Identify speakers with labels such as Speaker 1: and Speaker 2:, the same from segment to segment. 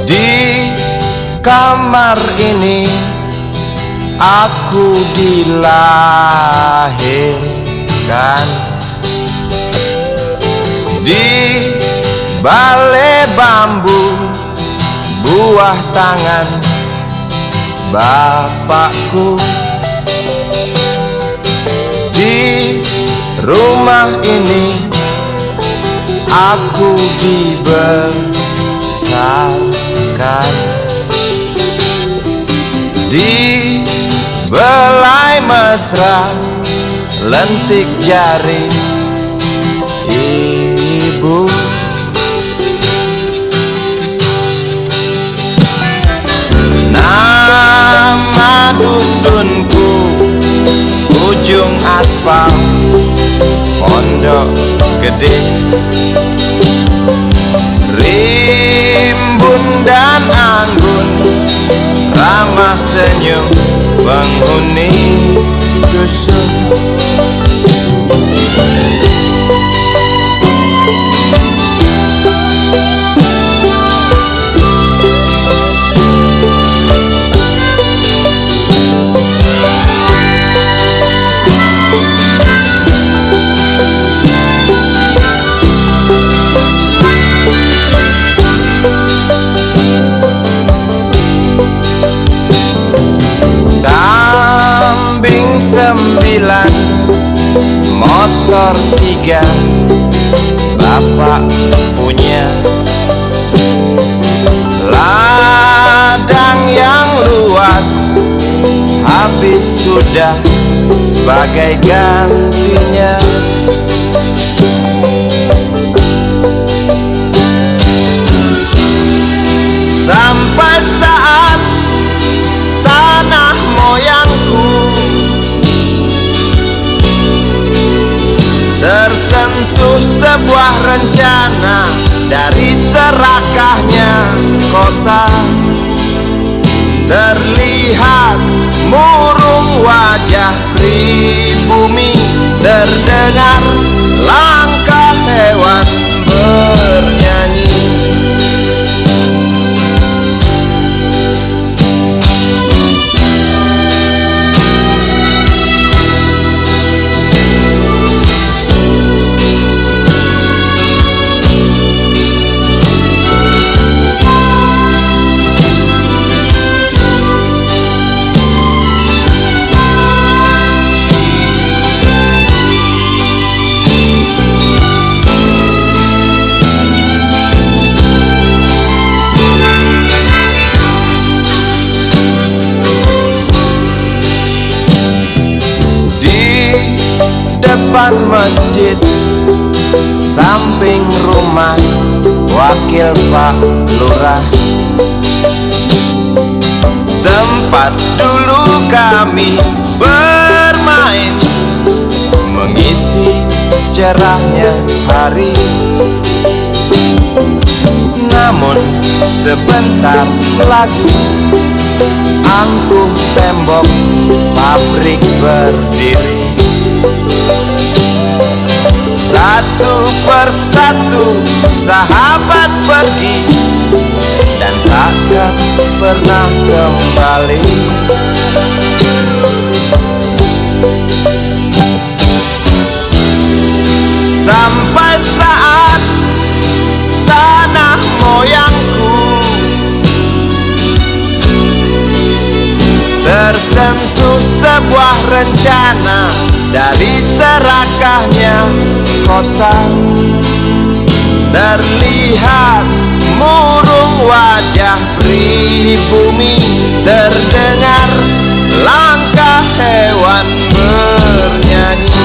Speaker 1: Di kamar ini aku dilahirkan, di balai bambu buah tangan bapakku. Di rumah ini aku dibesarkan, di belai mesra lentik jari ibu. Nama dusunku ujung aspal Pondok Gede. Rimbun dan anggun ramah senyum penghuni dusun. Kambing 9, motor 3, bapak punya. Ladang yang luas habis sudah sebagai gantinya. Sampai saat tanah moyangku tersentuh sebuah rencana dari serakahnya kota. Terlihat murung wajah pribumi, terdengar langkah hewan bernyanyi. Depan masjid samping rumah wakil Pak Lurah, tempat dulu kami bermain mengisi cerahnya hari. Namun sebentar lagi angkuh tembok pabrik berdiri. Satu persatu sahabat pergi dan takkan pernah kembali. Sampai saat tanah moyangku tersentuh sebuah rencana dari serakahnya kota. Terlihat murung wajah pribumi, terdengar langkah hewan bernyanyi.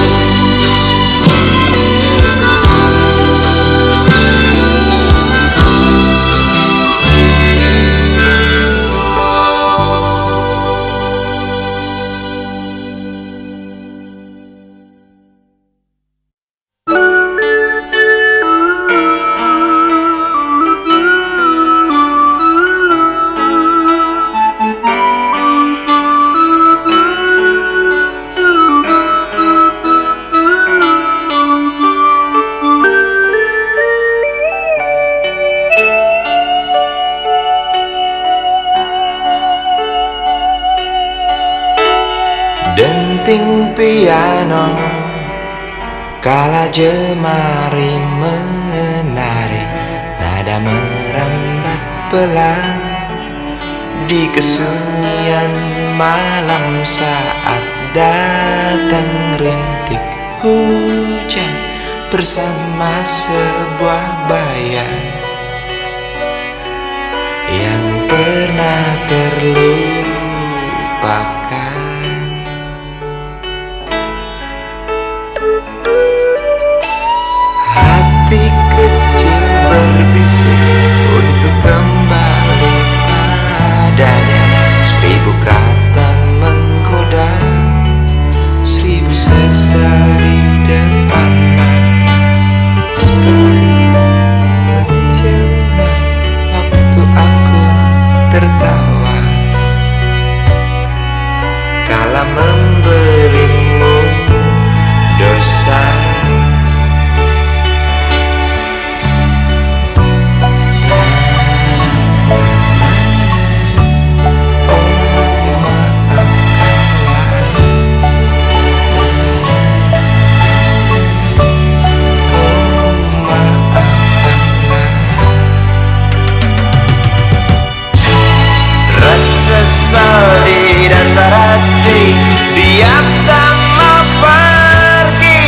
Speaker 1: piano, kala jemari menari, nada merambat pelan di kesunyian malam saat datang rintik hujan bersama sebuah bayang yang pernah terlupakan. Hati kecil berbisik untuk kembali padanya. 1000 kata menggoda, 1000 sesal di depan mata, seperti menjelma waktu aku tertawa kala memberimu dosa. Di dasar hati, diam tak mau pergi.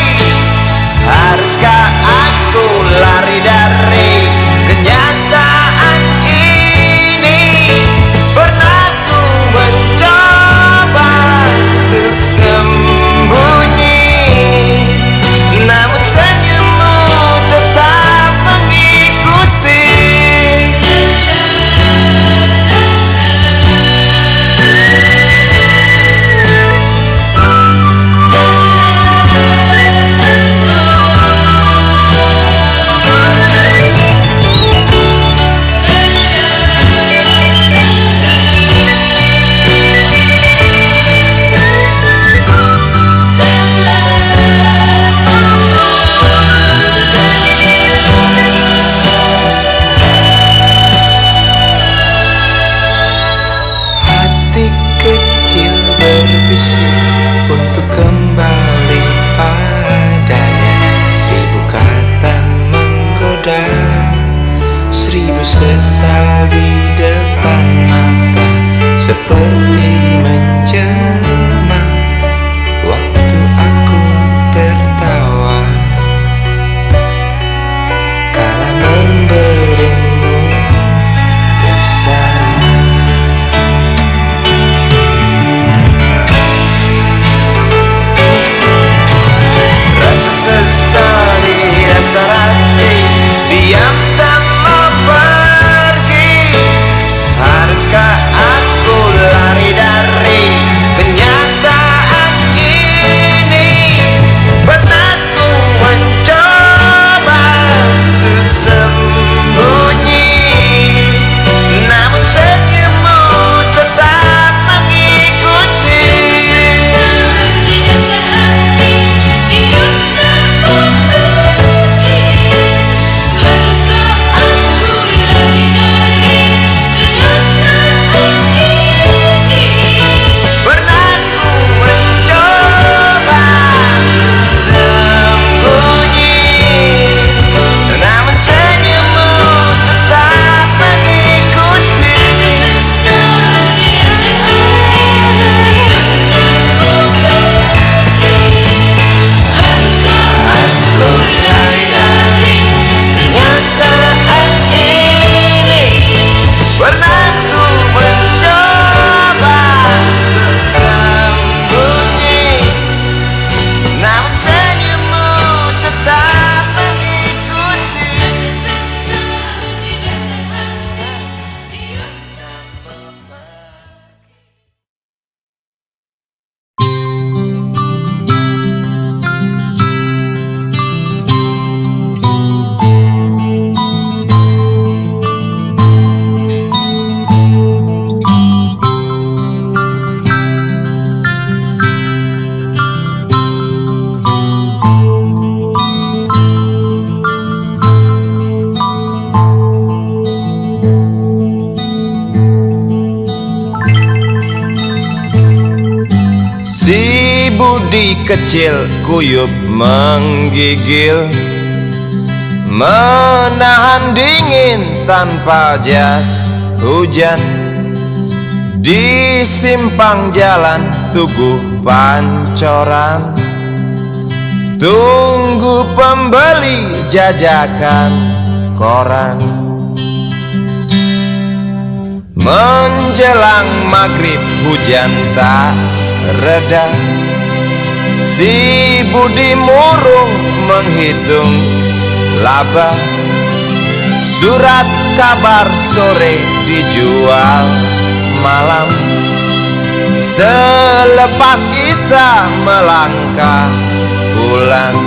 Speaker 1: Haruskah aku lari dari kenyataan ini? Pernah ku mencoba untuk sembunyi, namun senyummu tetap mengikuti. Berbisik untuk kembali padanya. 1000 kata menggoda, 1000 sesal di depan mata, seperti menjelma waktu aku tertawa kala memberimu dosa. Diam tak mau pergi. Haruskah aku lari dari kenyataan? kecil kuyup menggigil, menahan dingin tanpa jas hujan. Di simpang jalan Tugu Pancoran, tunggu pembeli jajakan koran. Menjelang maghrib hujan tak reda, si Budi murung menghitung laba. Surat kabar sore dijual malam. Selepas Isya melangkah pulang.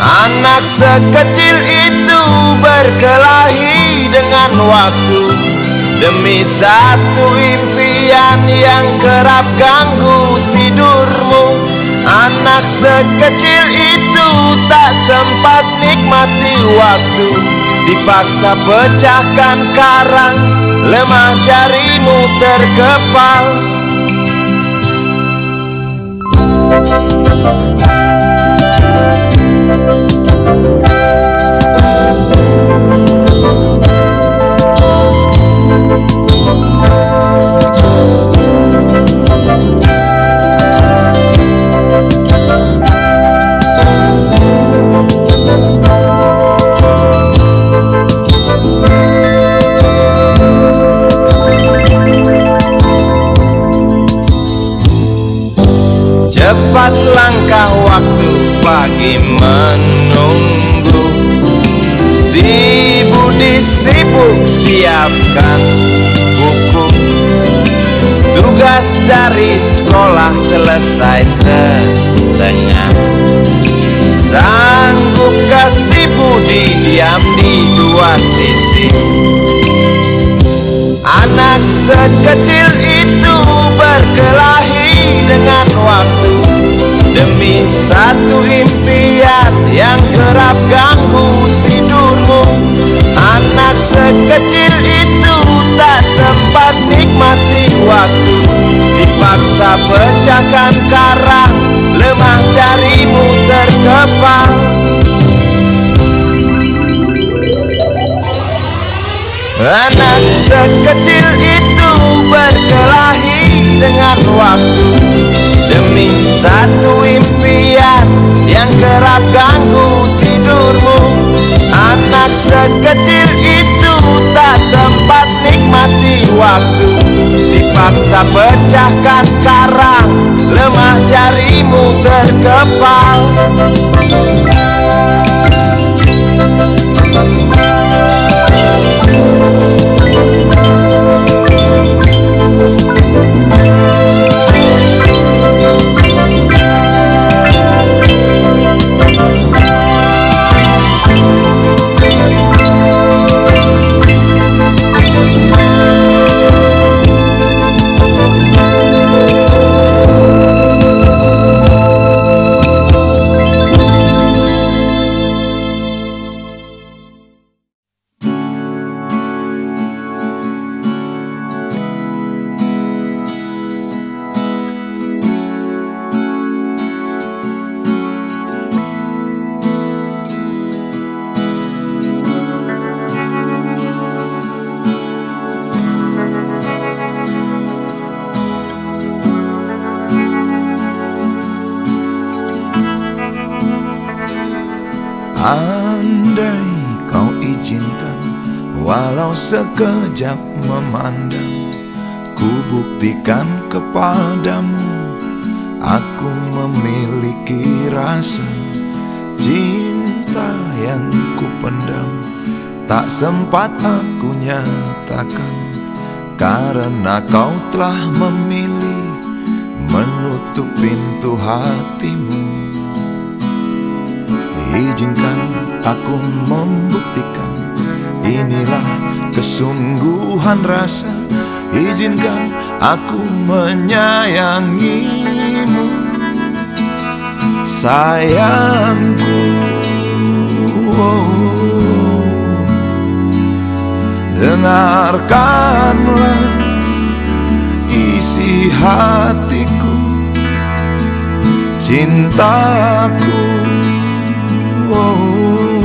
Speaker 1: Anak sekecil itu berkelahi dengan waktu demi satu impian yang kerap ganggu tidurmu. Anak sekecil itu tak sempat nikmati waktu, dipaksa pecahkan karang, lemah jarimu terkepal. Cepat langkah waktu, pagi menunggu. Si Budi sibuk siapkan buku. Tugas dari sekolah selesai setengah. Sanggupkah si Budi diam di dua sisi? Anak sekecil itu berkelahi dengan waktu demi satu impian yang kerap ganggu tidurmu. Anak sekecil itu tak sempat nikmati waktu, dipaksa pecahkan karang, lemah jarimu terkepal. Anak sekecil itu berkelahi dengan waktu demi satu impian yang kerap ganggu tidurmu. Anak sekecil itu tak sempat nikmati waktu, dipaksa pecahkan karang, lemah jarimu terkepal.
Speaker 2: Andai kau izinkan, walau sekejap memandang, ku buktikan kepadamu, aku memiliki rasa cinta yang ku pendam. Tak sempat aku nyatakan, karena kau telah memilih menutup pintu hatimu. Izinkan aku membuktikan, inilah kesungguhan rasa. Izinkan aku menyayangimu, sayangku. Dengarkanlah isi hatiku, cintaku. Oh,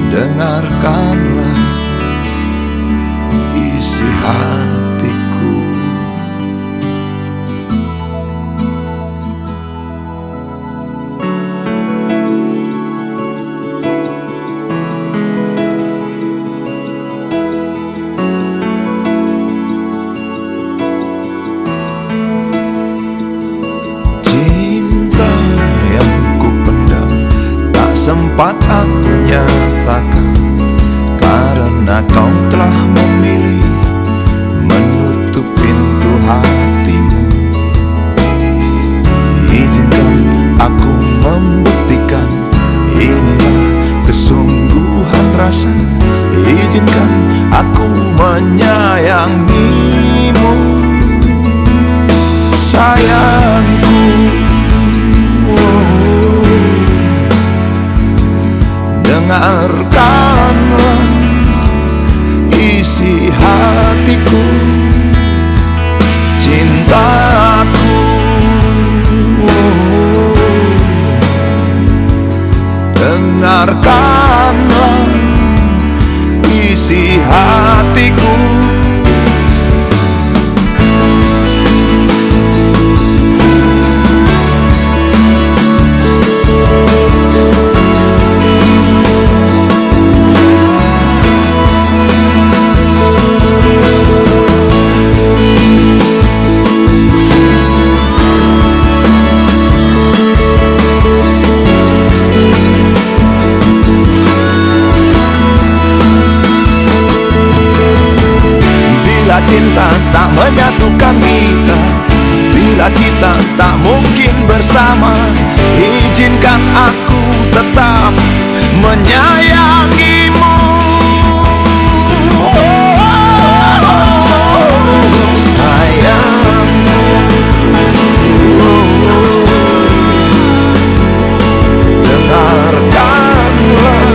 Speaker 2: dengarkanlah isi hatiku. Cinta yang kupendam tak sempat aku nyatakan, karena kau telah memilih menutup pintu hatimu. Izinkan aku membuktikan, inilah kesungguhan rasa. Izinkan aku menyayangimu, sayangku. Oh, dengarkanlah isi hatiku, cintaku. Oh, dengarkanlah isi hatiku. Bila cinta tak menyatukan kita, bila kita tak mungkin bersama, izinkan aku tetap menyayangimu. Sayang, dengarkanlah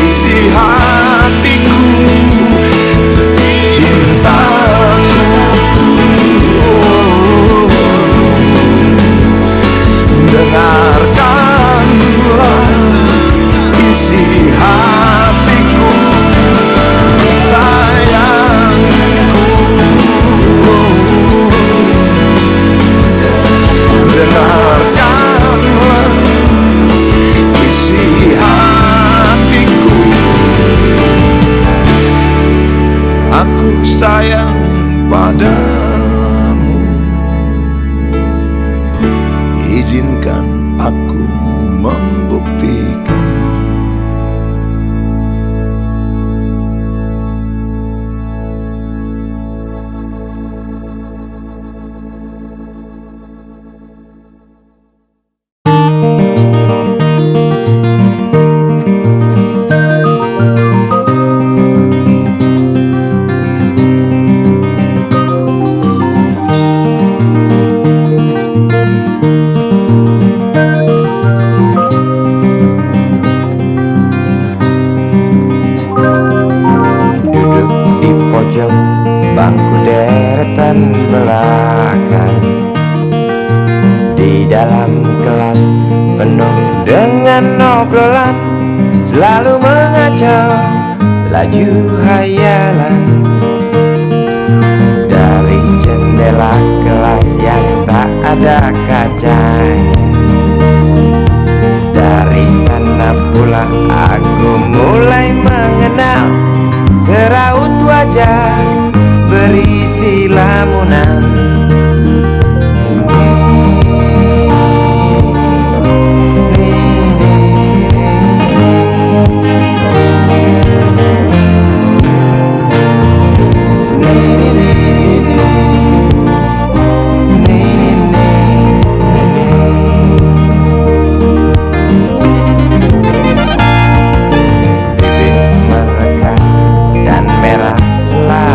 Speaker 2: isi hatiku, cintaku. Dengarkanlah isi hatiku, sayangku. Dengarkanlah isi hatiku. Aku sayang padamu, izinkan aku membuktikan.
Speaker 3: Bangku deretan belakang, di dalam kelas penuh dengan obrolan, selalu mengacau laju hayalan. Dari jendela kelas yang tak ada kacanya, dari sana pula aku mulai mengenal seraut wajah berisi lamunan. Bibir merekat dan merah selalu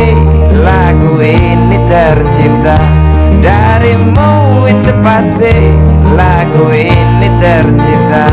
Speaker 3: pasti lagu ini tercipta darimu, itu pasti lagu ini tercipta.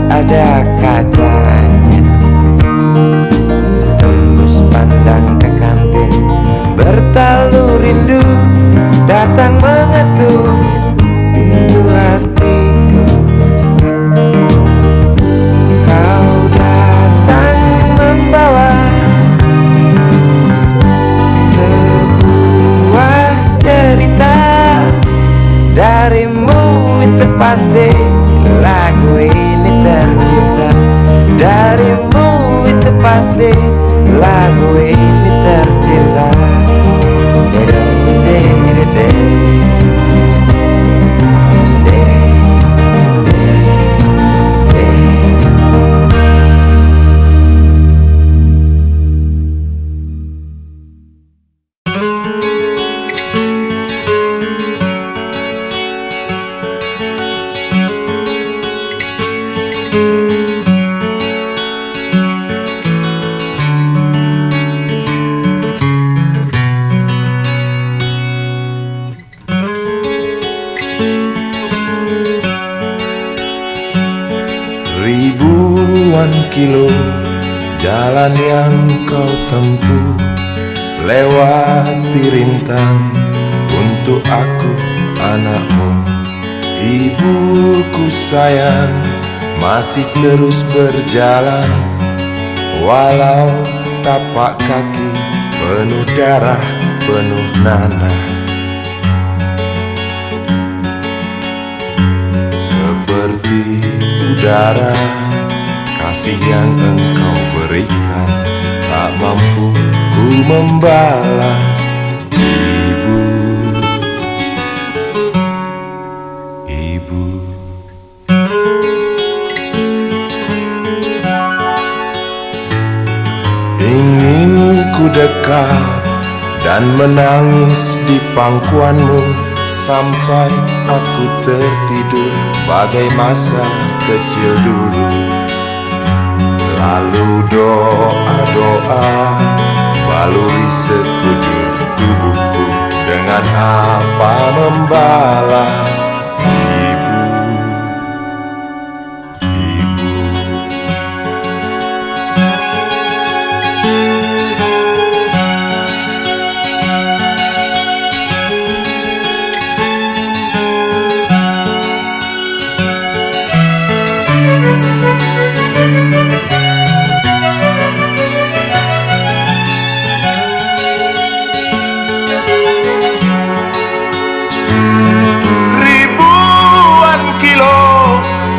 Speaker 3: Ada kacanya, tembus pandang ke kantin, bertalu rindu datang mengetuk pintu hatiku. Kau datang membawa sebuah cerita darimu, itu pasti lagu ini tercipta darimu, itu pasti lagu ini tercipta.
Speaker 2: Ribuan kilo jalan yang kau tempuh, lewati rintang untuk aku anakmu. Ibuku sayang, masih terus berjalan, walau tapak kaki penuh darah, penuh nanah. Seperti udara, kasih yang engkau berikan tak mampu ku membalas. Ibu, ibu, ingin ku dekat dan menangis di pangkuanmu sampai aku tertidur bagai masa kecil dulu. Lalu doa-doa baluri sekujur tubuhku, dengan apa membalas. Ibu, ibu,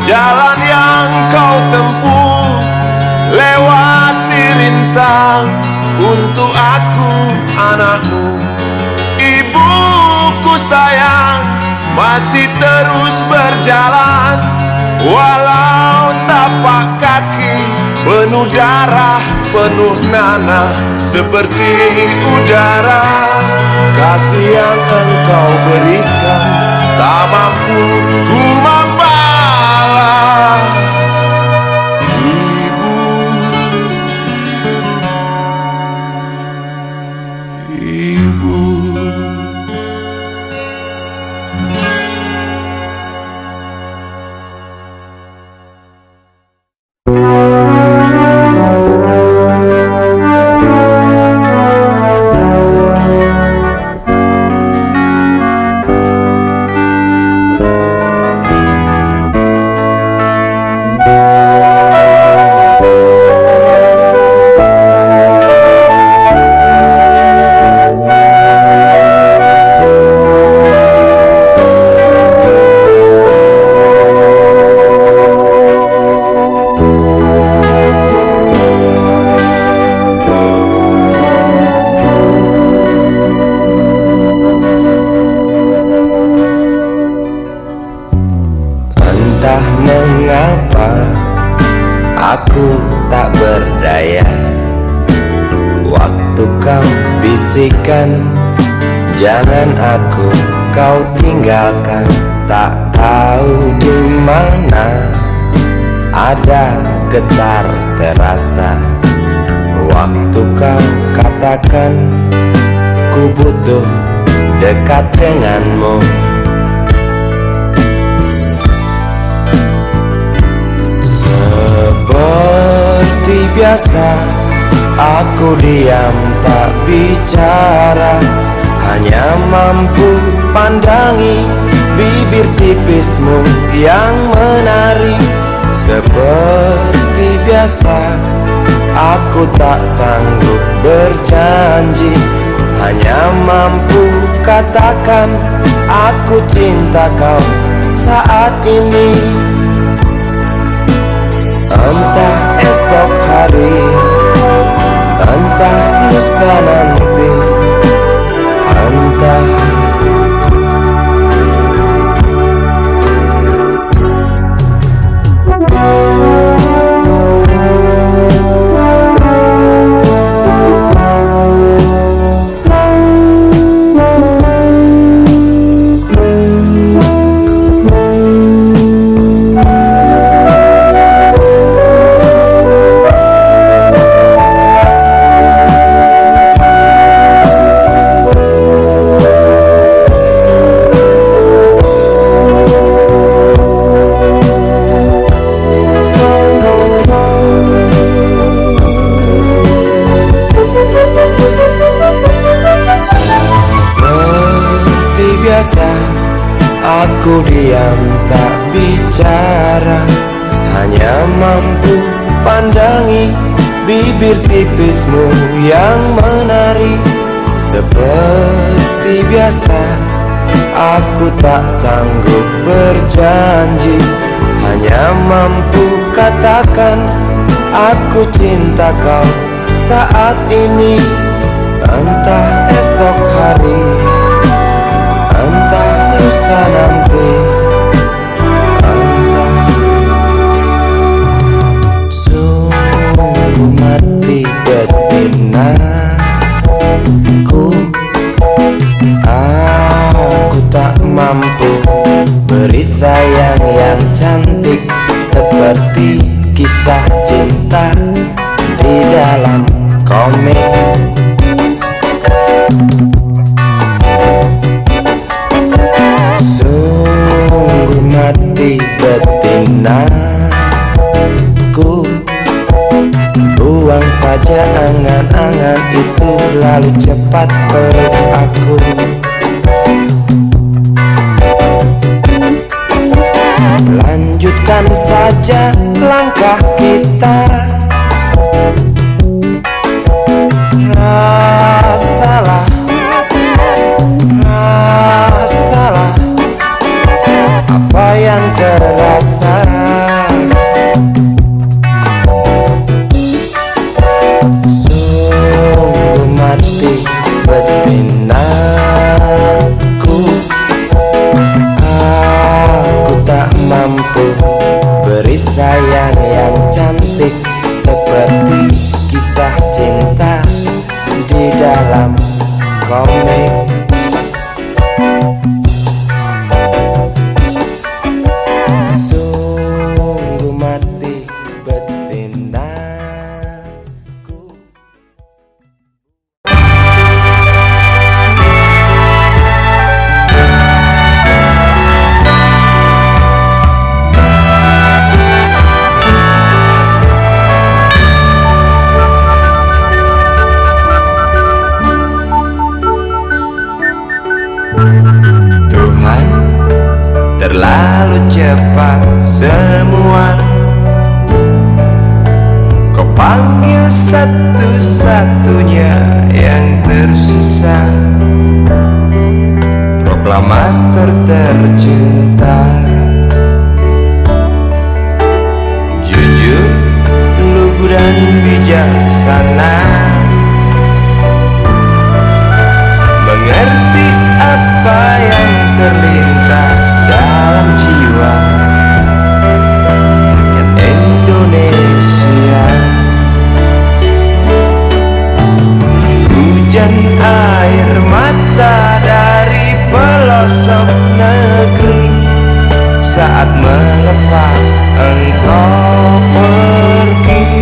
Speaker 2: jalan yang kau tempuh, lewati rintang untuk aku anakmu. Ibuku sayang, masih terus berjalan, walau tapak kaki penuh darah, penuh nanah. Seperti udara, kasih yang engkau berikan tak mampu ku membalas. Ibu, ibu,
Speaker 3: bisikan, jangan aku kau tinggalkan. Tak tahu di mana ada getar terasa waktu kau katakan ku butuh dekat denganmu. Seperti biasa aku diam tak bicara, hanya mampu pandangi bibir tipismu yang menari. Seperti biasa aku tak sanggup berjanji, hanya mampu katakan aku cinta kau saat ini. Entah esok hari, entah lusa nanti, entah aku diam tak bicara, hanya mampu pandangi bibir tipismu yang menari. Seperti biasa aku tak sanggup berjanji, hanya mampu katakan aku cinta kau saat ini. Entah esok hari, entah lusa nanti, entah. Sungguh mati betinaku, aku tak mampu beri sayang yang cantik seperti kisah cinta di dalam komik. Sungguh mati betinaku, buang saja angan-angan itu, lalu cepat peluk aku. Lanjutkan saja langkah kita, rasalah apa yang terasa. Sungguh mati betinaku, aku tak mampu beri sayang yang cantik seperti kisah cinta di dalam komik. Sungguh mati betinaku. Tuhan, terlalu cepat semua. Kau panggil satu-satunya yang tersisa, proklamator tercinta. Jujur, lugu dan bijaksana, mengerti apa yang terlintas dalam jiwa rakyat Indonesia. Hujan pelosok negeri saat melepas engkau pergi.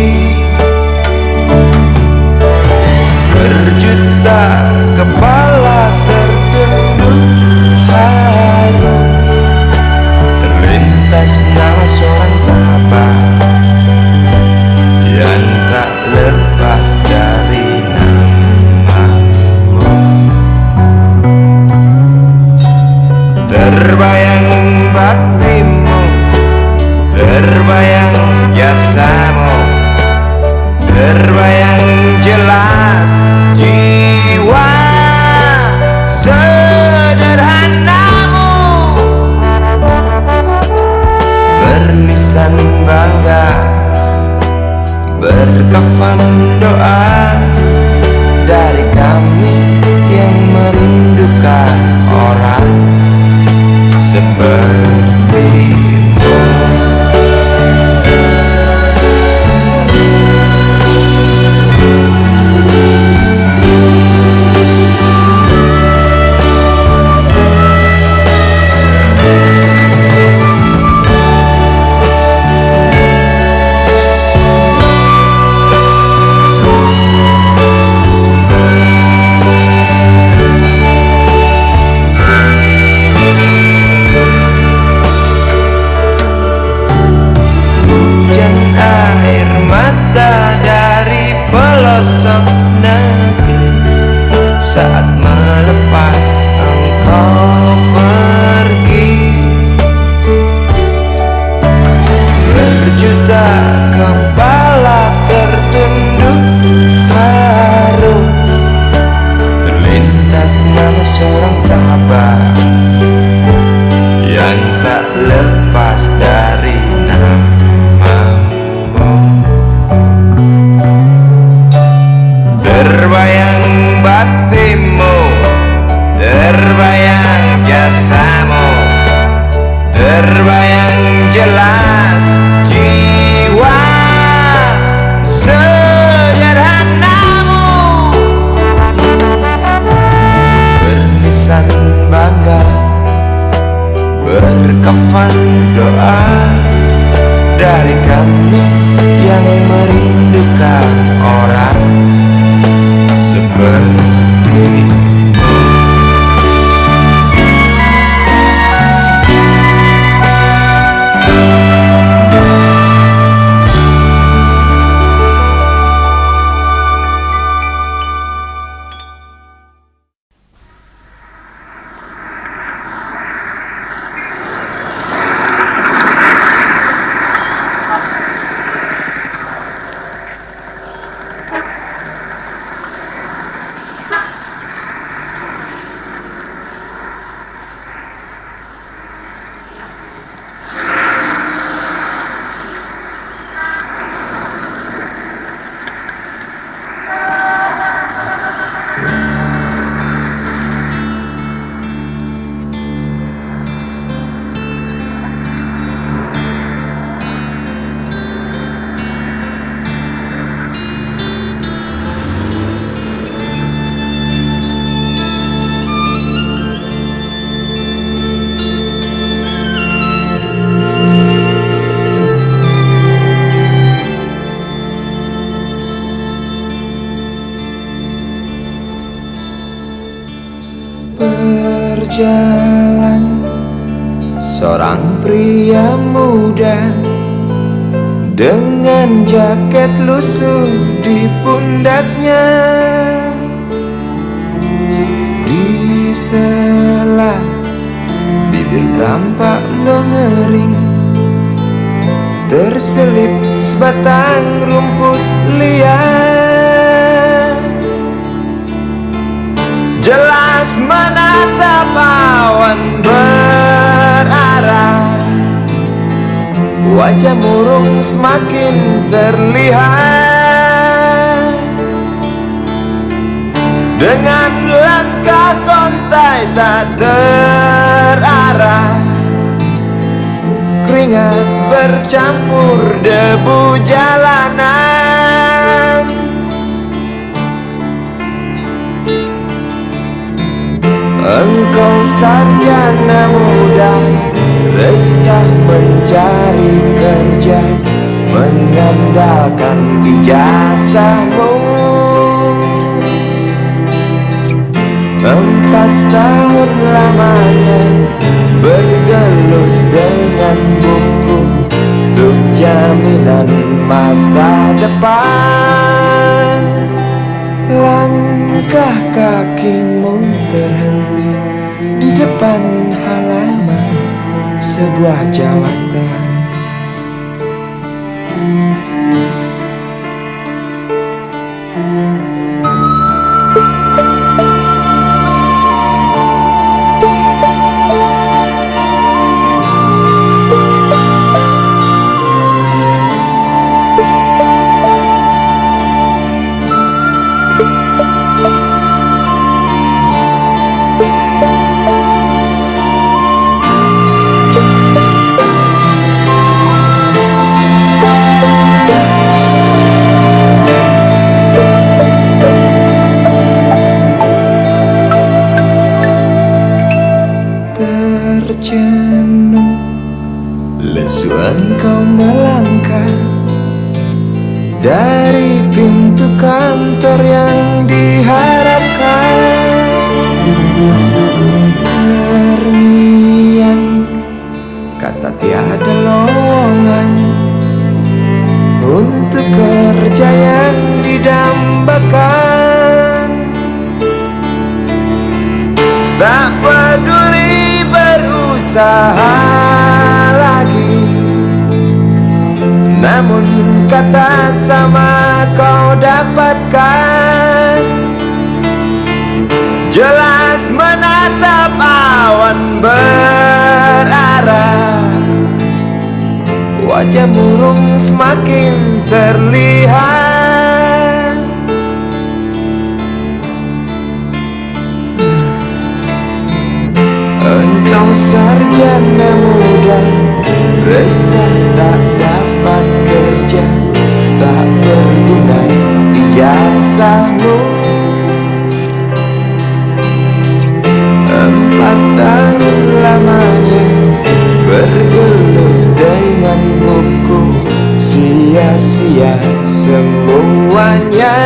Speaker 3: Berjuta kepala tertunduk haru, terlintas nama seorang sahabat yang tak lepas dari namamu. Terbayang baktimu, terbayang jasamu, terbayang jelas jiwa sederhanamu, bernisan bangga, berkafan doa dari kami yang merindukan orang sepertimu. Pelosok negeri saat melepas engkau pergi. Berjuta kepala tertunduk haru, terlintas nama seorang sahabat yang tak lepas dari namamu. Terbayang baktimu, terbayang jasamu, terbayang jelas jiwa sederhanamu, bernisan bangga, berkafan doa dari kami yang merindukan orang seperti. Berjalan seorang pria muda dengan jaket lusuh di pundaknya. Di sela bibir tampak mengering, terselip sebatang rumput liar. Jelas menatap awan berarah, wajah murung semakin terlihat. Dengan langkah kontai tak terarah, keringat bercampur debu jalanan.
Speaker 1: Engkau sarjana muda, resah mencari kerja, mengandalkan ijazahmu. 4 tahun lamanya bergelut dengan buku untuk jaminan masa depan. Langkah kakimu terhenti di depan halaman sebuah jawatan. Terjenuh, lesu engkau melangkah dari pintu kantor yang diharapkan. Terniang kata tiada lowongan untuk kerja yang didambakan. Tak peduli berusaha lagi, namun kata sama kau dapatkan. Jelas menatap awan berarah, wajah murung semakin terlihat. Engkau sarjana muda, resah tak dapat kerja, tak berguna ijazahmu. 4 tahun lamanya bergelut dengan buku, sia-sia semuanya.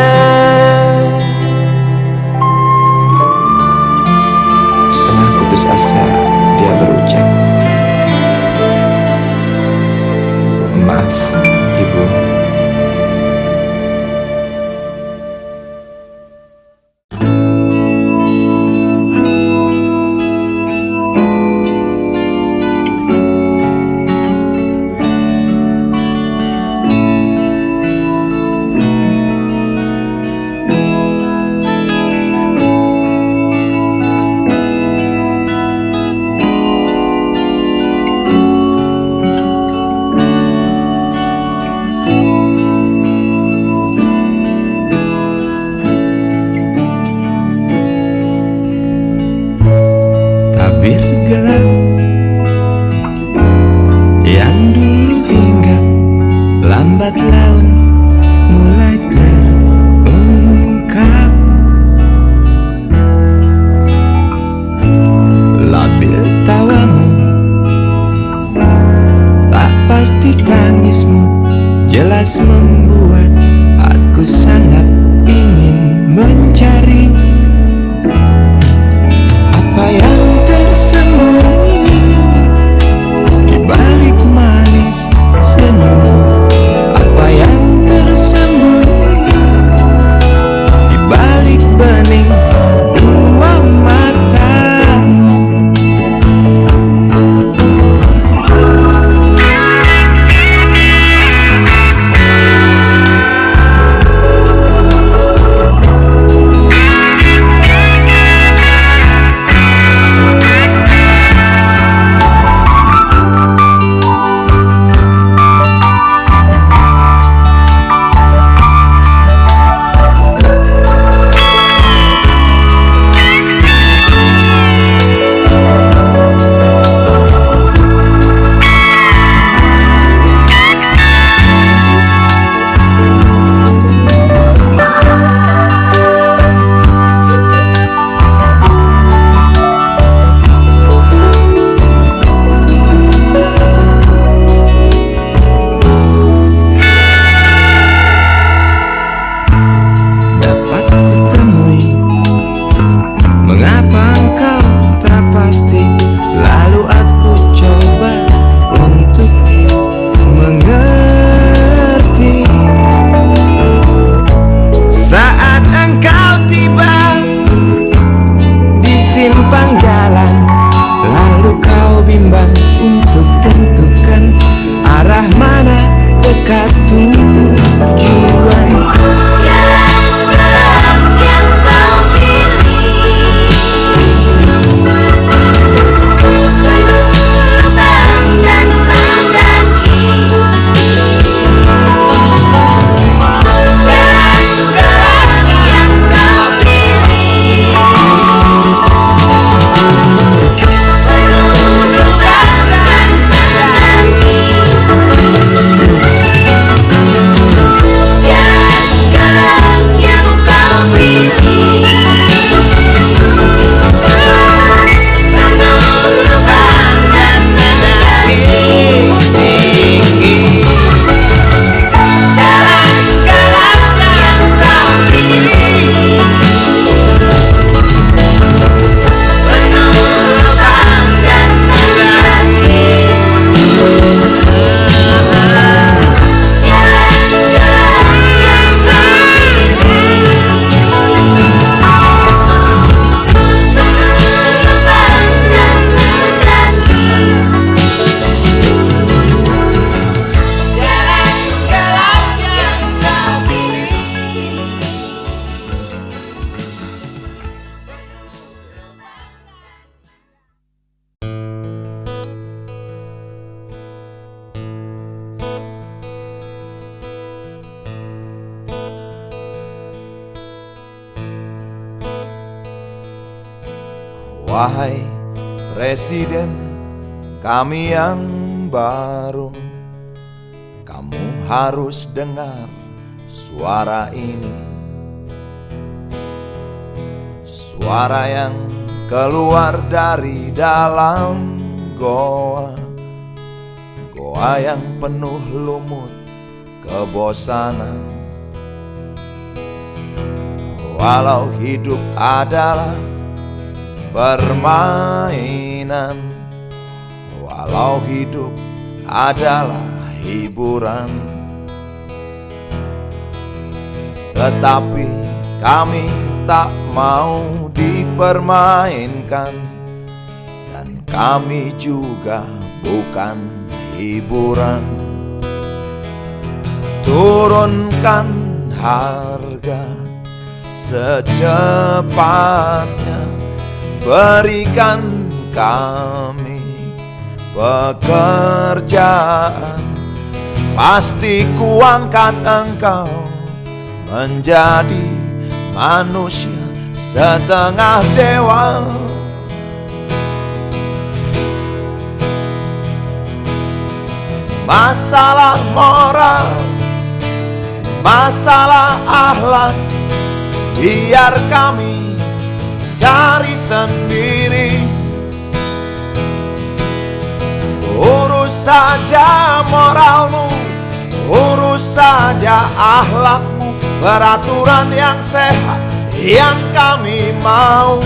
Speaker 1: Setengah putus asa dia berucap, "Maaf, Ibu." Tabir gelap yang dulu hinggap, lambat laun mulai terungkap. Labil tawamu, tak pasti tangismu, jelas membuat aku sangat ingin mencari apa yang tersembunyi di balik manis senyummu. Apa yang tersembunyi di balik bening dua matamu. lapang jalan, lalu kau bimbang untuk tentukan arah mana dekat tujuan.
Speaker 4: Jalan yang kau pilih penuh lubang dan mendaki. Jalan gelap yang kau pilih penuh lubang dan mendaki. Jalan gelap yang kau pilih penuh lubang dan mendaki. Jalan gelap yang kau pilih penuh lubang dan mendaki. Jalan gelap yang kau pilih penuh lubang dan mendaki. Jalan gelap yang kau pilih.
Speaker 3: Wahai Presiden kami yang baru, kamu harus dengar suara ini. Suara yang keluar dari dalam goa, goa yang penuh lumut kebosanan. Walau hidup adalah permainan, walau hidup adalah hiburan, tetapi kami tak mau dipermainkan, dan kami juga bukan hiburan. Turunkan harga secepatnya, berikan kami pekerjaan. Pasti kuangkat engkau menjadi manusia setengah dewa. Masalah moral, masalah akhlak, biar kami cari sendiri. Urus saja moralmu, urus saja akhlakmu, peraturan yang sehat yang kami mau.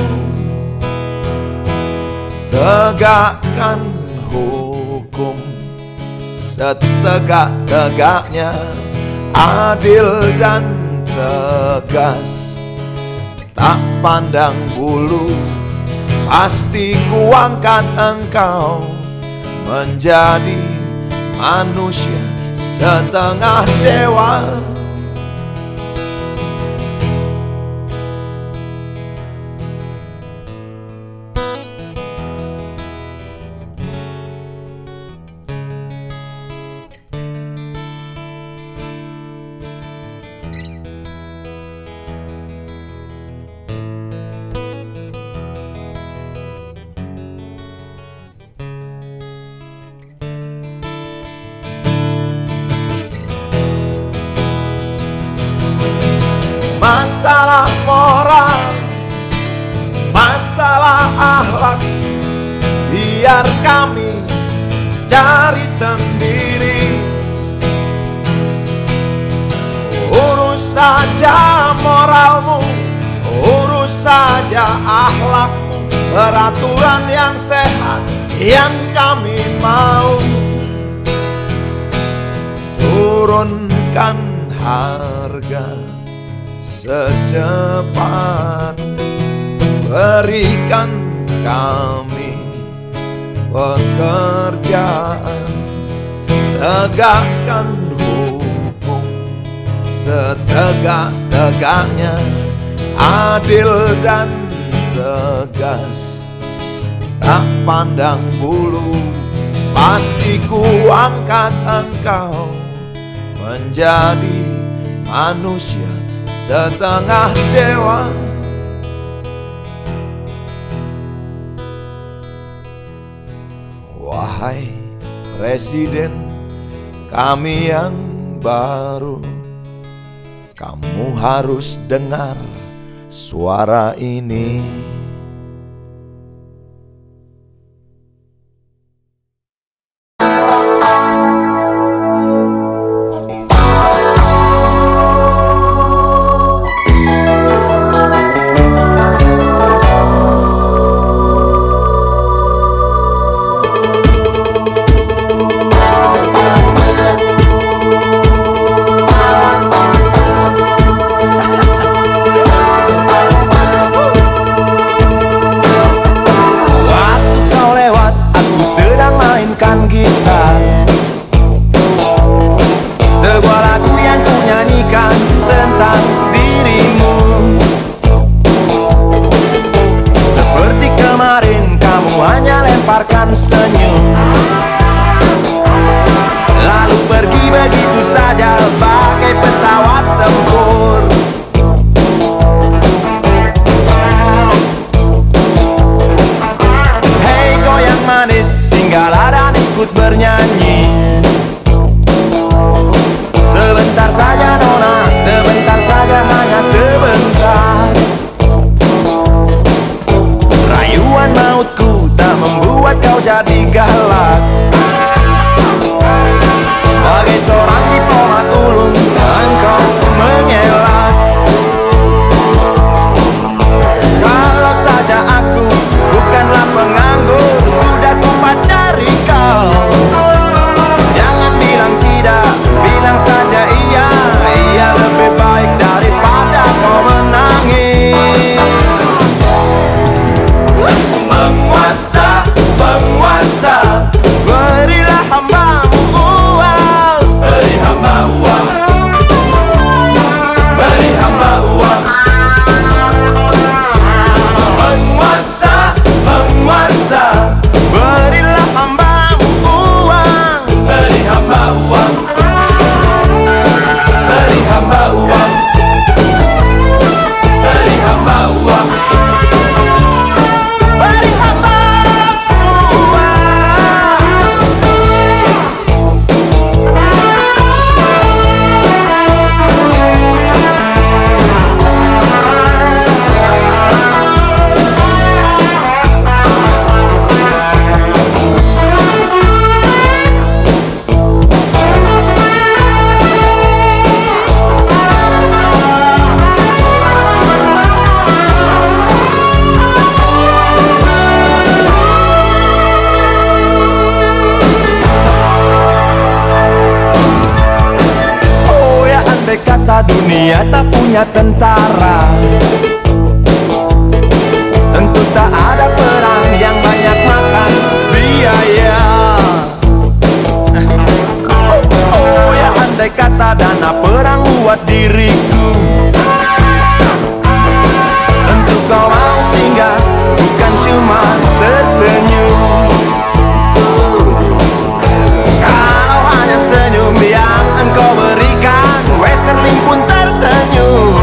Speaker 3: Tegakkan hukum setegak-tegaknya, adil dan tegas, tak pandang bulu. Pasti kuangkat engkau menjadi manusia setengah dewa. Masalah moral, masalah akhlak, biar kami cari sendiri. Urus saja moralmu, urus saja akhlakmu, peraturan yang sehat yang kami mau. Turunkan harga secepat, berikan
Speaker 1: kami pekerjaan, tegakkan hukum setegak-tegaknya, adil dan tegas, tak pandang bulu. Pasti ku angkat engkau menjadi manusia setengah dewa. Wahai Presiden kami yang baru, kamu harus dengar suara ini. Lemparkan senyum, lalu pergi begitu saja bagai pesawat tempur. Hei goyang manis, singgahlah dan ikut bernyanyi. Sebentar saja nona, sebentar saja, hanya sebentar. Rayuan mautku tak membuat kau jadi galak. Bagai seorang diplomat ulung, engkau mengelak. Kalau saja aku bukanlah penganggur, sudah ku pacari kau. Jangan bilang tidak, bilang saja iya. Iya lebih baik daripada kau menangis. Penguasa, penguasa, berilah hambamu uang. Beri hamba uang, beri hamba uang. Penguasa, penguasa, berilah hambamu uang. Beri hamba uang, beri hamba uang, beri hamba uang. Kata dunia tak punya tentara, tentu tak ada perang yang banyak makan biaya. Oh ya andai kata dana perang buat diriku, tentu kau mau singgah, bukan cuma tersenyum. Kalau hanya senyum yang engkau berikan, Westerling pun tersenyum.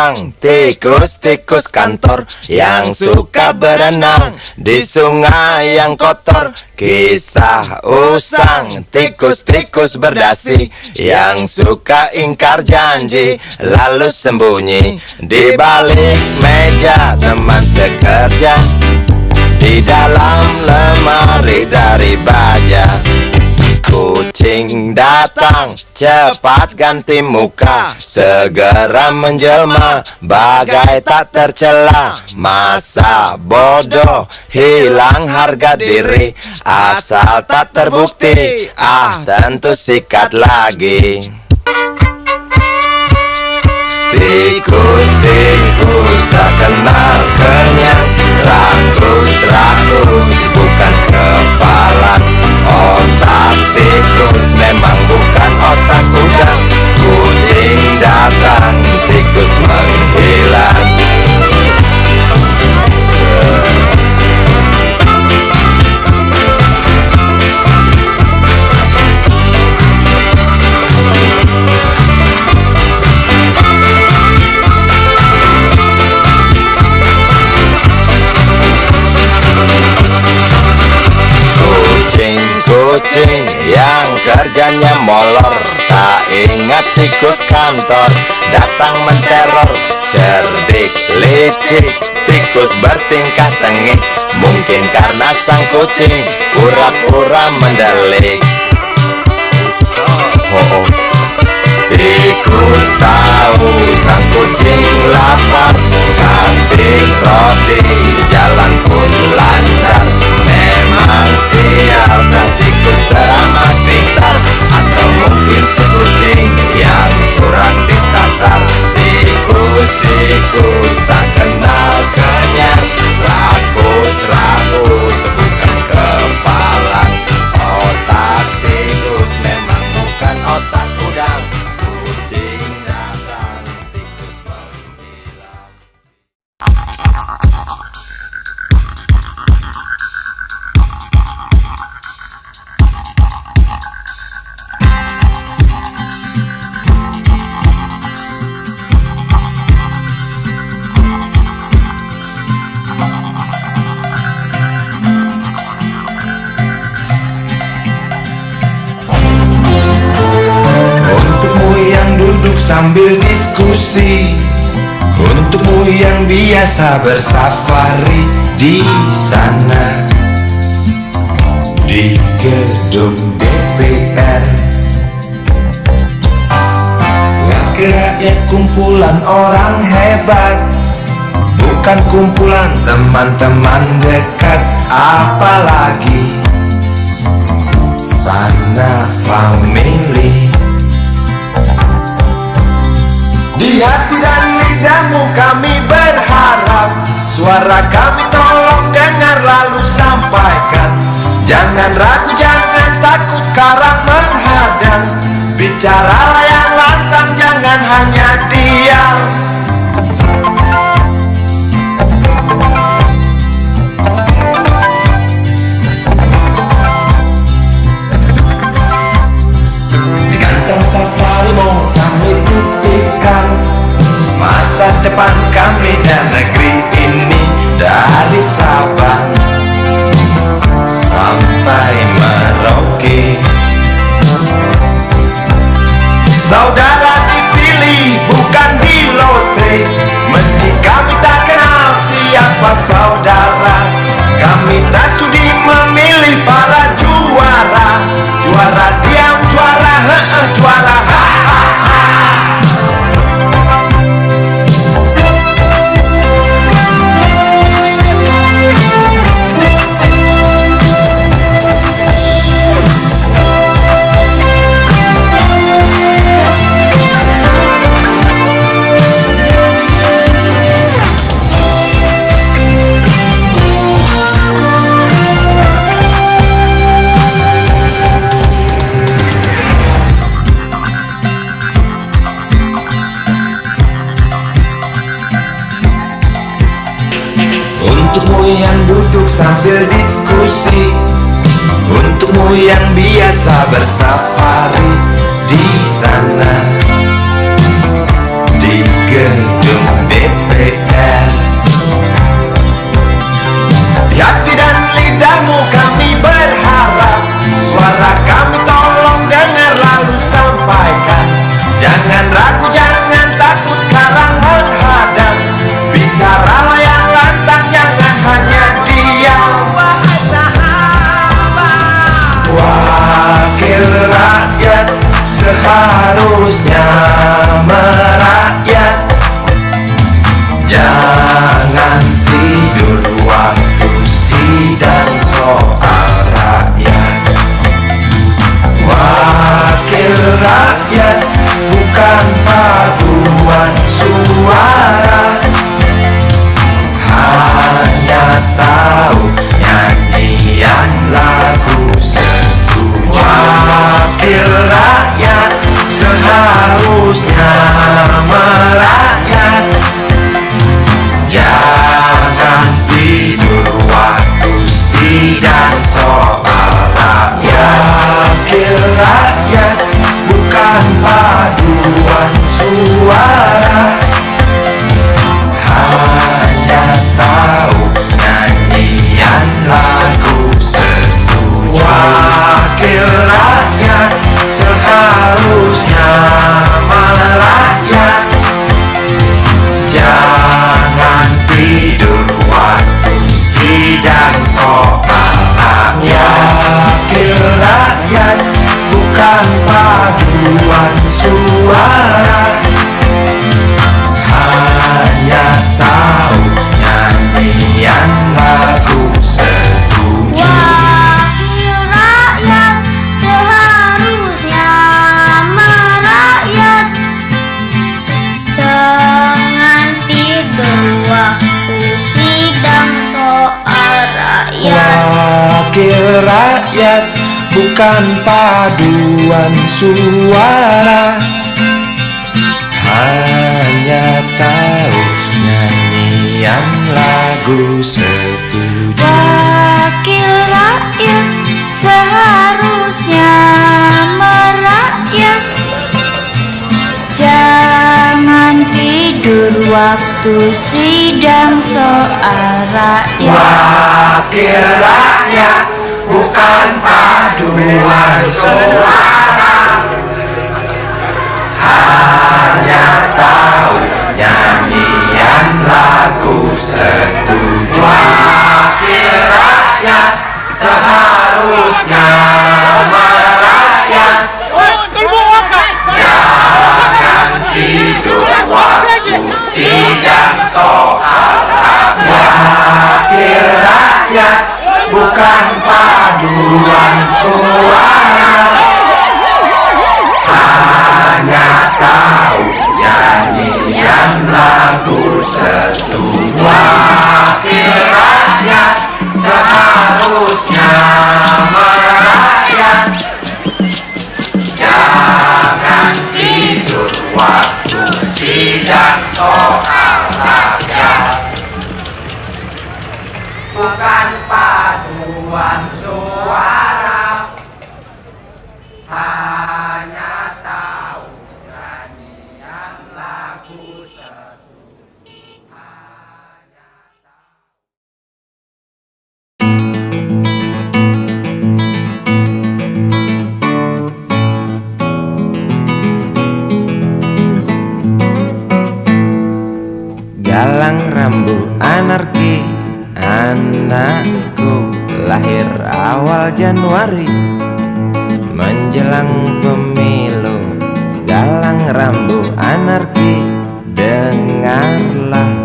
Speaker 3: usang, tikus-tikus kantor yang suka berenang di sungai yang kotor. Kisah usang, tikus-tikus berdasi yang suka ingkar janji lalu sembunyi di balik meja teman sekerja, di dalam lemari dari baja. Kucing datang, cepat ganti muka, segera menjelma bagai tak tercela. Masa bodoh, hilang harga diri, asal tak terbukti, tentu sikat lagi. Tikus-tikus tak kenal kenyang, rakus-rakus bukan kepalan. Otak tikus memang bukan otak udang. Kucing datang, tikus menghilang. Kucing yang kerjanya molor, tak ingat tikus kantor datang menteror. Cerdik licik, tikus bertingkah tengik, mungkin karena sang kucing pura-pura mendelik. Tikus tahu sang kucing lapar, kasih roti, jalan pun lancar. Memang sial sang tikus teramat pintar, atau mungkin si kucing yang kurang ditatar. Tikus-tikus tak kenal kenyang, rakus-rakus bukan kepalang. Otak tikus memang bukan otak udang. Kucing datang, tikus menghilang.
Speaker 5: Sambil diskusi, untukmu yang biasa bersafari di sana, di gedung DPR. Wakil rakyat kumpulan orang hebat, bukan kumpulan teman-teman dekat, apalagi sana family. Di hati dan lidahmu kami berharap, suara kami tolong dengar lalu sampaikan. Jangan ragu, jangan takut karang menghadang, bicaralah yang lantang, jangan hanya diam. Di kantong safarimu kami titipkan masa depan kami dan negeri ini, dari Sabang sampai Merauke. Saudara dipilih bukan di lotre, meski kami tak kenal siapa saudara. Kami tak sudi memilih para juara, juara diam, juara juara untukmu yang duduk sambil diskusi, untukmu yang biasa bersafari di sana, di gedung rakyat, bukan paduan suara. Hanya tahu nyanyian lagu setuju.
Speaker 4: Wakil rakyat seharusnya merakyat. Jangan tidur waktu sidang soal rakyat.
Speaker 5: Wakil rakyat, bukan paduan suara. Hanya tahu nyanyian lagu setuju. Wakil rakyat seharusnya merakyat. Jangan tidur waktu sidang soal rakyat. Wakil rakyat, bukan paduan suara. Hanya tahu nyanyian lagu setuju. Wakil rakyat seharusnya merakyat. Jangan tidur waktu sidang soal rakyat. Bukan paduan suara. Hanya tahu nyanyian lagu setuju. Galang rambu anarki, anakku lahir awal Januari menjelang pemilu. Galang rambu anarki, dengarlah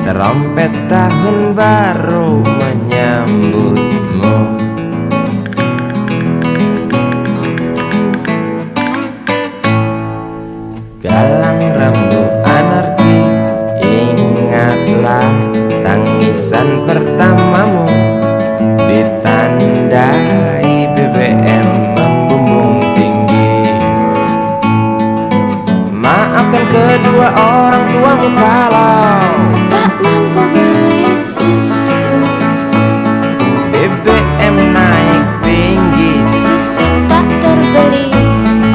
Speaker 5: trompet tahun baru menyambutmu. Galang rambu anarki, ingatlah tangisan pertamamu ditandai BBM membumbung tinggi. Maafkan kedua orang tuamu kalau
Speaker 4: Tak mampu beli susu,
Speaker 5: BBM naik tinggi.
Speaker 4: susu tak terbeli.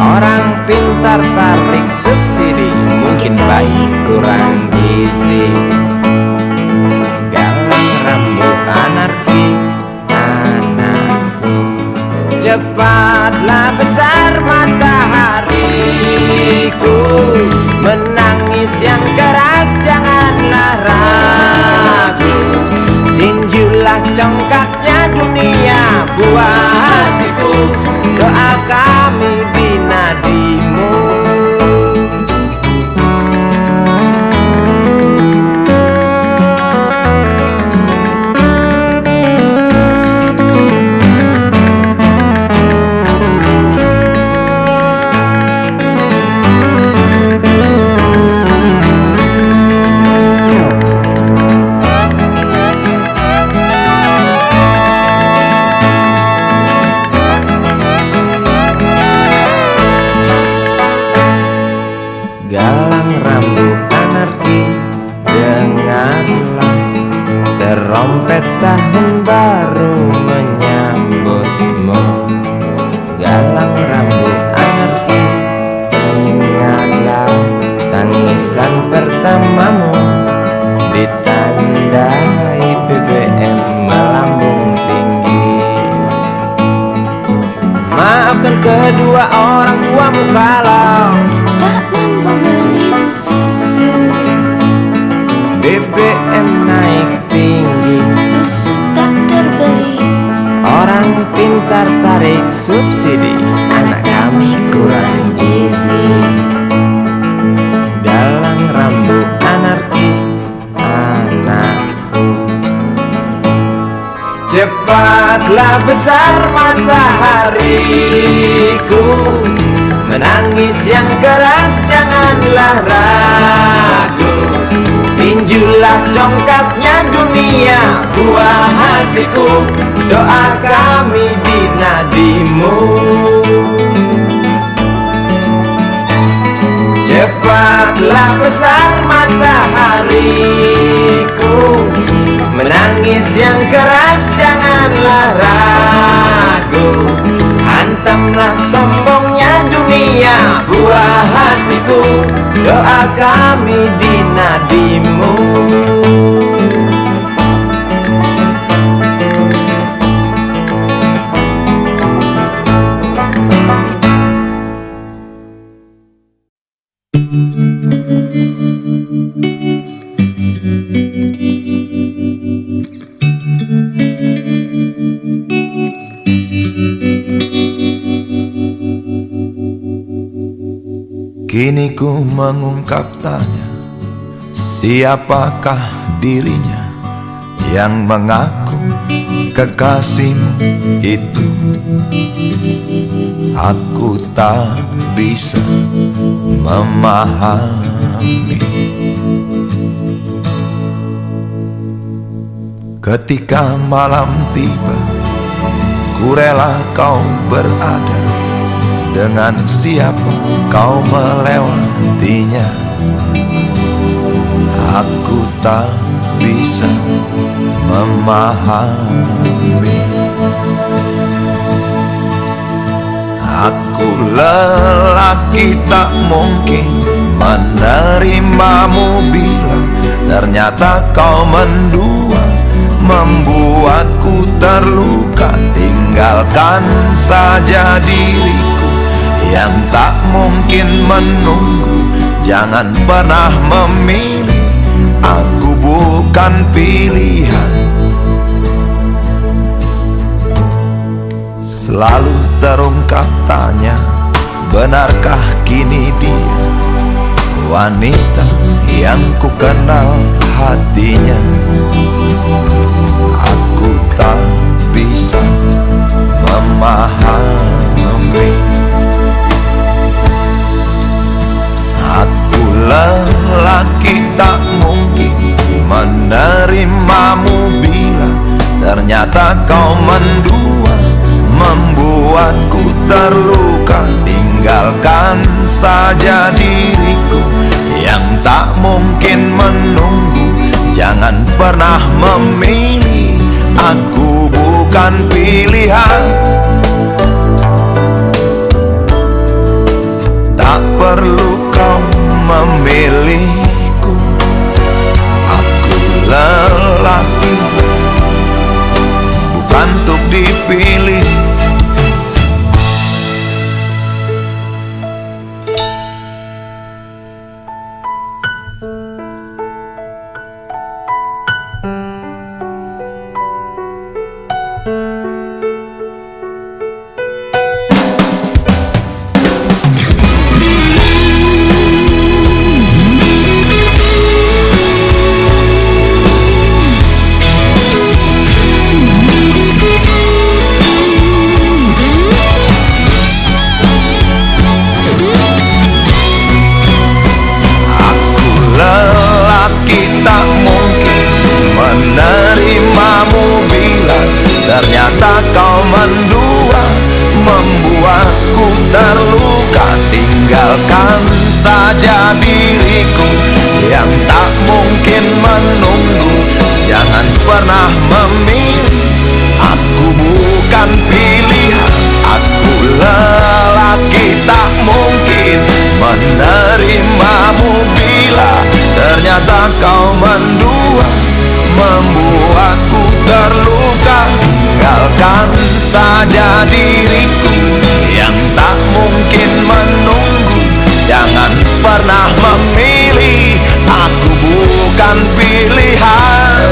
Speaker 5: Orang pintar tarik subsidi, mungkin baik kurang gizi. Galang rambut anarki, anakku. Cepatlah besar matahariku, menangis yang keras janganlah ragu. Tinjulah congkaknya dunia buat hatiku, doa kami binadimu. Galang rambut anarki, dengarlah trompet tahun baru menyambutmu. Galang rambut anarki, ingatlah tangisan pertamamu ditandai BBM melambung tinggi. Maafkan kedua orang tuamu kalau
Speaker 4: Tak mampu beli susu,
Speaker 5: BBM naik tinggi.
Speaker 4: susu tak terbeli.
Speaker 5: Orang pintar tarik subsidi, anak kami kurang gizi. Galang rambut anarki, anakku. Cepatlah besar matahariku, menangis yang keras janganlah ragu. Tinjulah congkaknya dunia, buah hatiku, doa kami di nadimu. Cepatlah besar matahariku, menangis yang keras janganlah ragu. Hantamlah sombongnya dunia, buah hatiku, doa kami di nadimu.
Speaker 2: Kini ku mengungkap tanya, siapakah dirinya yang mengaku kekasihmu itu? Aku tak bisa memahami. Ketika malam tiba, ku rela kau berada. Dengan siapa kau melewatinya? Aku tak bisa memahami. Aku lelaki tak mungkin menerimamu bila ternyata kau mendua, membuatku terluka. Tinggalkan saja diriku yang tak mungkin menunggu. Jangan pernah memilih, aku bukan pilihan. Selalu terungkap tanya, benarkah kini dia wanita yang ku kenal hatinya? Aku tak bisa memahami. Aku lelaki tak mungkin menerimamu bila ternyata kau mendua, membuatku terluka. Tinggalkan saja diriku yang tak mungkin menunggu. Jangan pernah memilih, aku bukan pilihan. Tak perlu kau memilihku, aku lelaki bukan untuk dipilih. Ternyata kau mendua, membuatku terluka. Tinggalkan saja diriku yang tak mungkin menunggu. Jangan pernah memilih, aku bukan pilihan. Aku lelaki tak mungkin menerimamu bila ternyata kau mendua, membuatku terluka. Tinggalkan saja diriku yang tak mungkin menunggu. Jangan pernah memilih, aku bukan pilihan.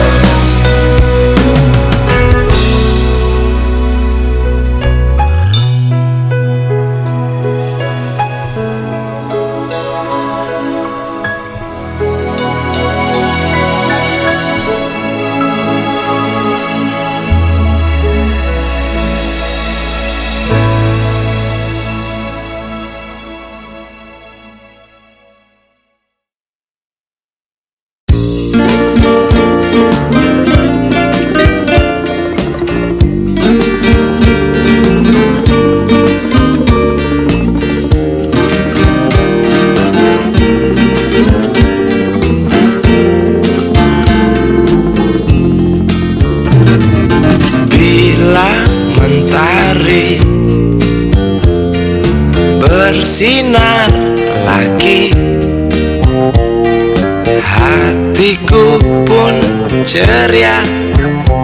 Speaker 2: ceria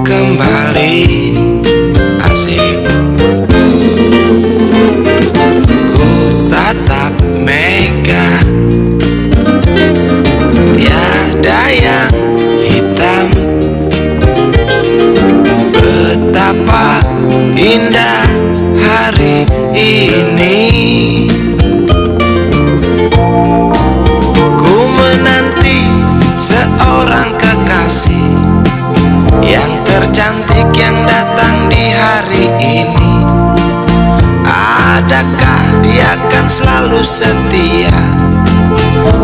Speaker 2: kembali. Asik. Ku tatap mega, tiada yang hitam. Betapa indah hari ini. Ku menanti seorang kekasih yang tercantik yang datang di hari ini. Adakah dia akan selalu setia,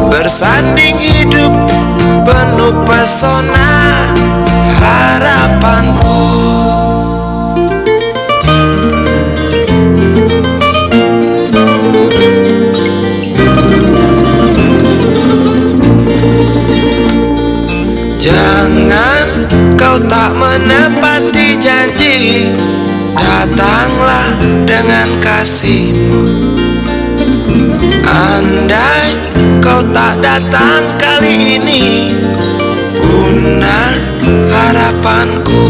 Speaker 2: bersanding hidup penuh pesona harapanku. Jangan kau tak menepati janji, datanglah dengan kasihmu. Andai kau tak datang kali ini, punah harapanku.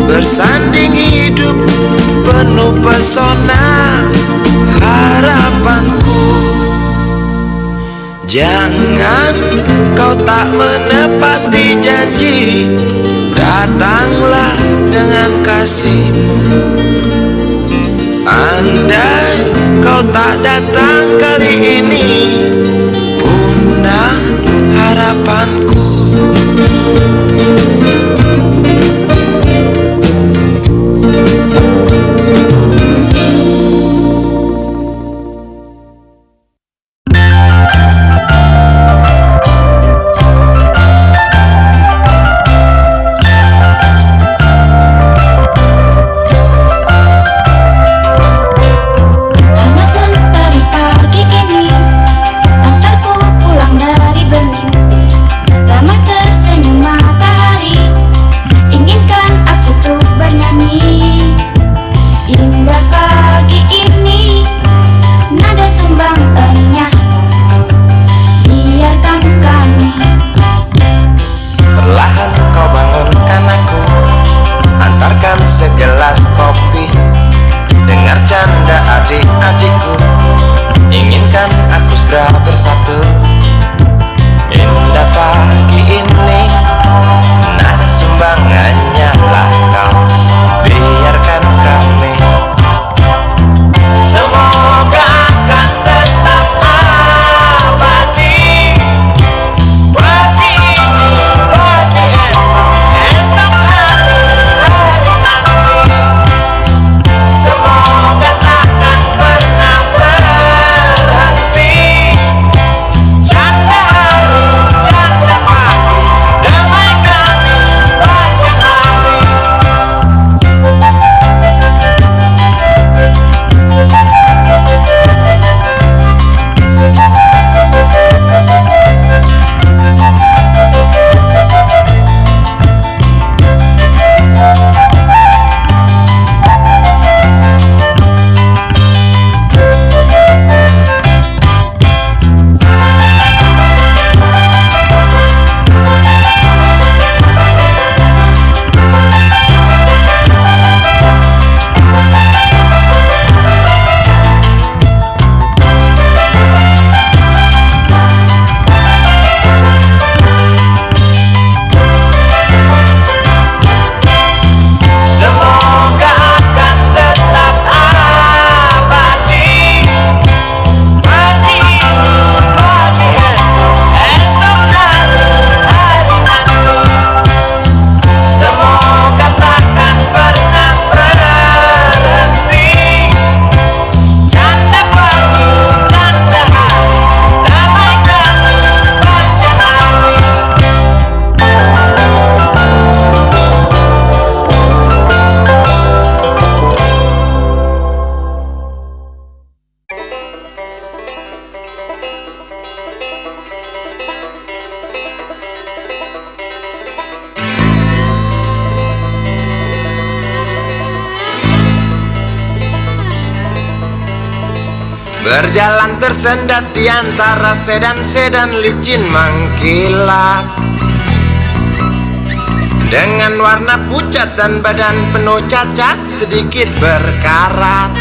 Speaker 2: Bersanding hidup penuh pesona harapanku. Jangan kau tak menepati janji, datanglah dengan kasihmu. Andai kau tak datang kali ini, punah harapanku.
Speaker 4: Hangat mentari pagi ini,
Speaker 5: Berjalan tersendat di antara sedan-sedan licin mengkilat, dengan warna pucat dan badan penuh cacat sedikit berkarat.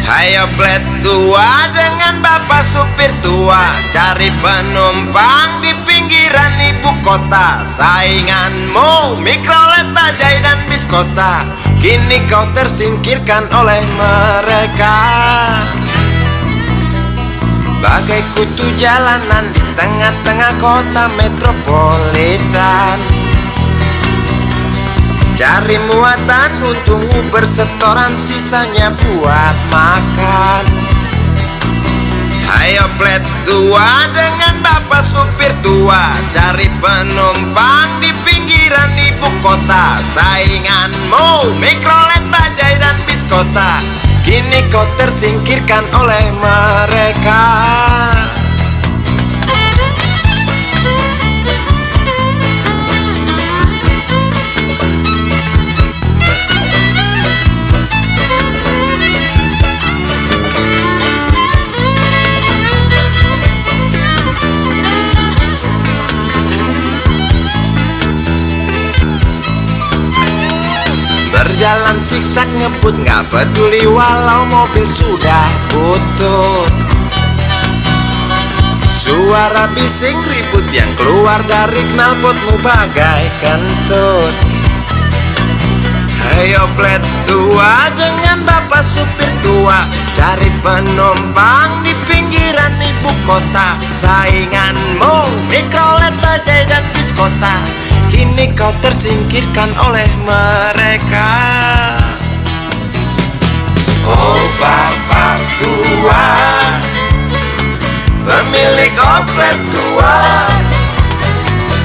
Speaker 5: Hayo plet tua dengan bapak supir tua, cari penumpang di pinggiran ibu kota. Sainganmu mikrolet, bajai dan bis kota, kini kau tersingkirkan oleh mereka. Bagai kutu jalanan di tengah-tengah kota metropolitan, cari muatan, untungmu bersetoran, sisanya buat makan. Hayo plet tua dengan bapak supir tua, cari penumpang di pinggiran ibu kota. Sainganmu mikrolet, bajai dan bis kota, kini kau tersingkirkan oleh mereka. Berjalan siksak ngebut, gak peduli walau mobil sudah butut. Suara bising ribut yang keluar dari knalpotmu bagai kentut. Ayo plet tua dengan bapak supir tua, cari penumpang di pinggiran ibu kota. Sainganmu mikrolet, bajai dan bis kota, kini kau tersingkirkan oleh mereka. Oh bapak tua, pemilik oplet tua,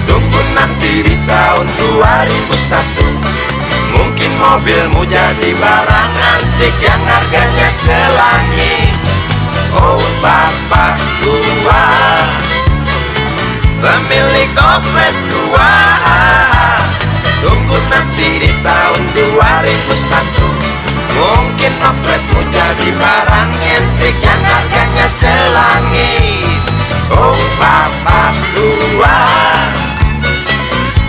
Speaker 5: tunggu nanti di tahun 2001. Mungkin mobilmu jadi barang antik yang harganya selangit. Oh bapak tua, pemilik oplet tua, tunggu nanti di tahun 2001. Mungkin opletmu jadi barang antik yang harganya selangit. Oh bapak tua,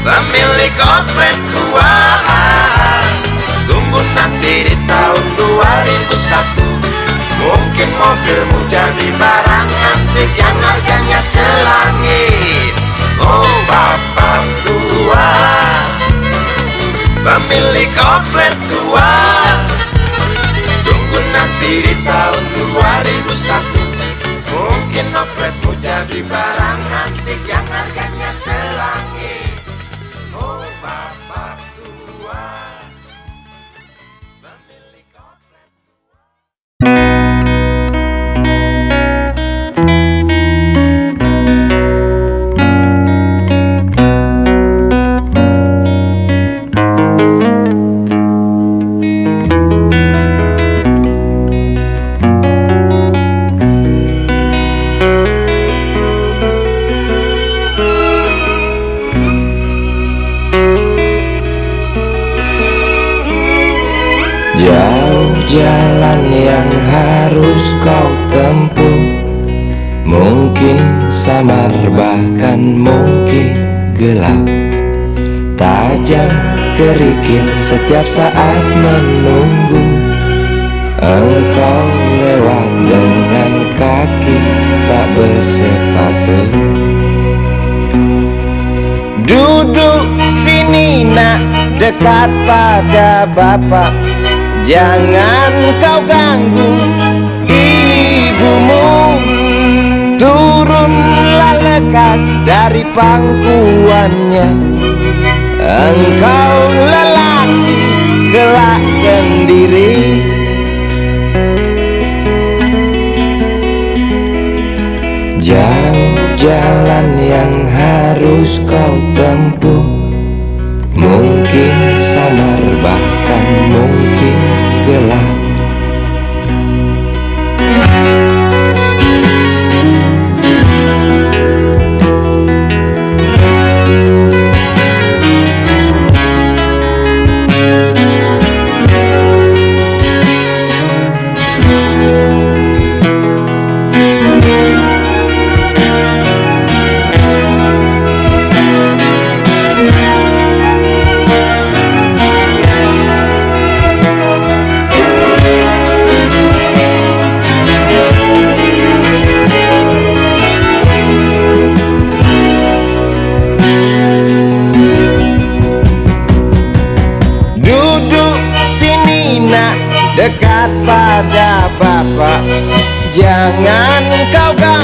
Speaker 5: pemilik oplet tua, tunggu nanti di tahun 2001. Mungkin mobilmu jadi barang antik yang harganya selangit. Oh bapak tua, pemilik oplet tua, tunggu nanti di tahun 2001. Mungkin opletmu jadi barang antik yang harganya selangit. Oh bapak tua, pemilik oplet tua.
Speaker 3: Jauh jalan yang harus kau tempuh, mungkin samar bahkan mungkin gelap, tajam kerikil setiap saat menunggu engkau lewat dengan kaki tak bersepatu.
Speaker 5: Duduk sini nak, dekat pada bapak, jangan kau ganggu ibumu. Turunlah lekas dari pangkuannya, engkau lelaki kelak sendiri.
Speaker 3: Jauh jalan yang harus kau tempuh, mungkin samar bahkan mungkin gelap.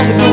Speaker 5: merdu